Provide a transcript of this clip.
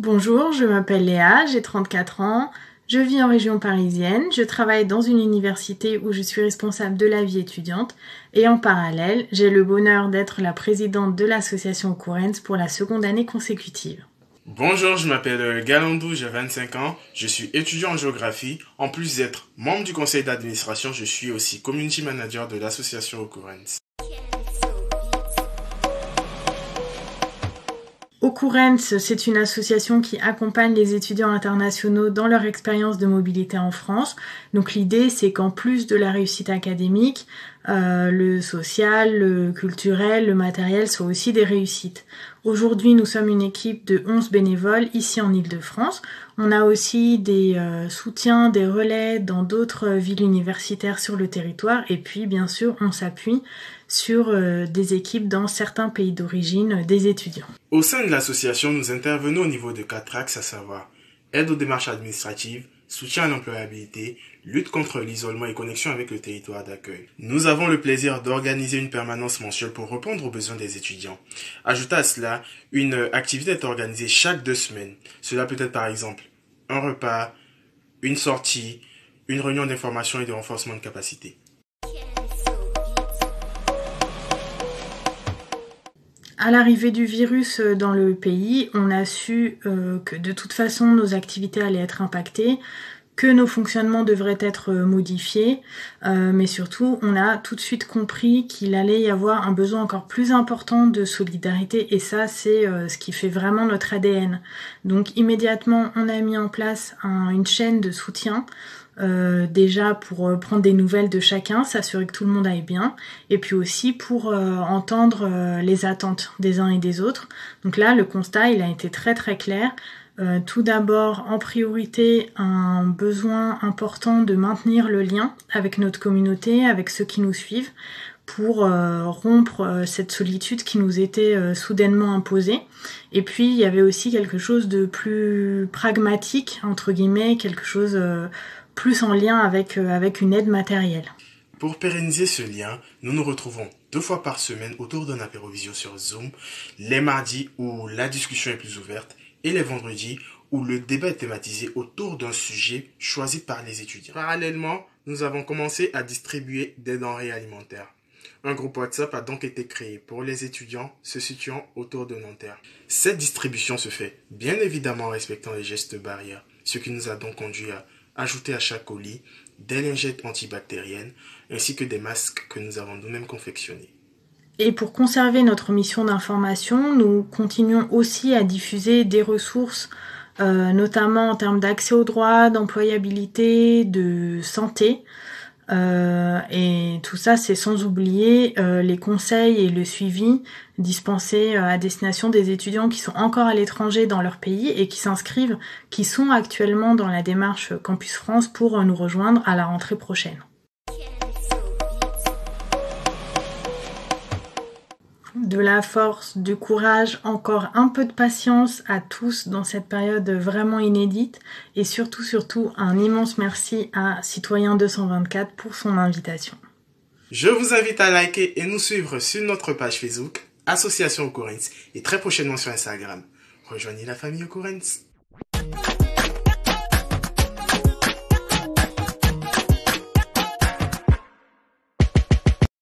Bonjour, je m'appelle Léa, j'ai 34 ans, je vis en région parisienne, je travaille dans une université où je suis responsable de la vie étudiante et en parallèle, j'ai le bonheur d'être la présidente de l'association Occurrence pour la seconde année consécutive. Bonjour, je m'appelle Galandou, j'ai 25 ans, je suis étudiant en géographie. En plus d'être membre du conseil d'administration, je suis aussi community manager de l'association Occurrence. Occurrence, c'est une association qui accompagne les étudiants internationaux dans leur expérience de mobilité en France. Donc l'idée, c'est qu'en plus de la réussite académique, le social, le culturel, le matériel soient aussi des réussites. Aujourd'hui, nous sommes une équipe de 11 bénévoles ici en Île-de-France. On a aussi des soutiens, des relais dans d'autres villes universitaires sur le territoire. Et puis, bien sûr, on s'appuie sur des équipes dans certains pays d'origine des étudiants. Au sein de l'association, nous intervenons au niveau de 4 axes, à savoir aide aux démarches administratives, soutien à l'employabilité, lutte contre l'isolement et connexion avec le territoire d'accueil. Nous avons le plaisir d'organiser une permanence mensuelle pour répondre aux besoins des étudiants. Ajoutez à cela, une activité est organisée chaque 2 semaines. Cela peut être par exemple un repas, une sortie, une réunion d'information et de renforcement de capacité. À l'arrivée du virus dans le pays, on a su que de toute façon nos activités allaient être impactées, que nos fonctionnements devraient être modifiés, mais surtout on a tout de suite compris qu'il allait y avoir un besoin encore plus important de solidarité et ça c'est ce qui fait vraiment notre ADN. Donc immédiatement on a mis en place une chaîne de soutien. Déjà pour prendre des nouvelles de chacun, s'assurer que tout le monde aille bien, et puis aussi pour entendre les attentes des uns et des autres. Donc là, le constat, il a été très très clair. Tout d'abord, en priorité, un besoin important de maintenir le lien avec notre communauté, avec ceux qui nous suivent, pour rompre cette solitude qui nous était soudainement imposée. Et puis, il y avait aussi quelque chose de plus pragmatique, entre guillemets, quelque chose plus en lien avec une aide matérielle. Pour pérenniser ce lien, nous nous retrouvons 2 fois par semaine autour d'un apéro-visio sur Zoom, les mardis où la discussion est plus ouverte et les vendredis où le débat est thématisé autour d'un sujet choisi par les étudiants. Parallèlement, nous avons commencé à distribuer des denrées alimentaires. Un groupe WhatsApp a donc été créé pour les étudiants se situant autour de Nanterre. Cette distribution se fait bien évidemment en respectant les gestes barrières, ce qui nous a donc conduit à ajouter à chaque colis des lingettes antibactériennes ainsi que des masques que nous avons nous-mêmes confectionnés. Et pour conserver notre mission d'information, nous continuons aussi à diffuser des ressources, notamment en termes d'accès aux droits, d'employabilité, de santé. Et tout ça, c'est sans oublier les conseils et le suivi dispensés à destination des étudiants qui sont encore à l'étranger dans leur pays et qui sont actuellement dans la démarche Campus France pour nous rejoindre à la rentrée prochaine. De la force, du courage, encore un peu de patience à tous dans cette période vraiment inédite et surtout un immense merci à Citoyen 224 pour son invitation. Je vous invite à liker et nous suivre sur notre page Facebook Association Occurrence et très prochainement sur Instagram. Rejoignez la famille Occurrence.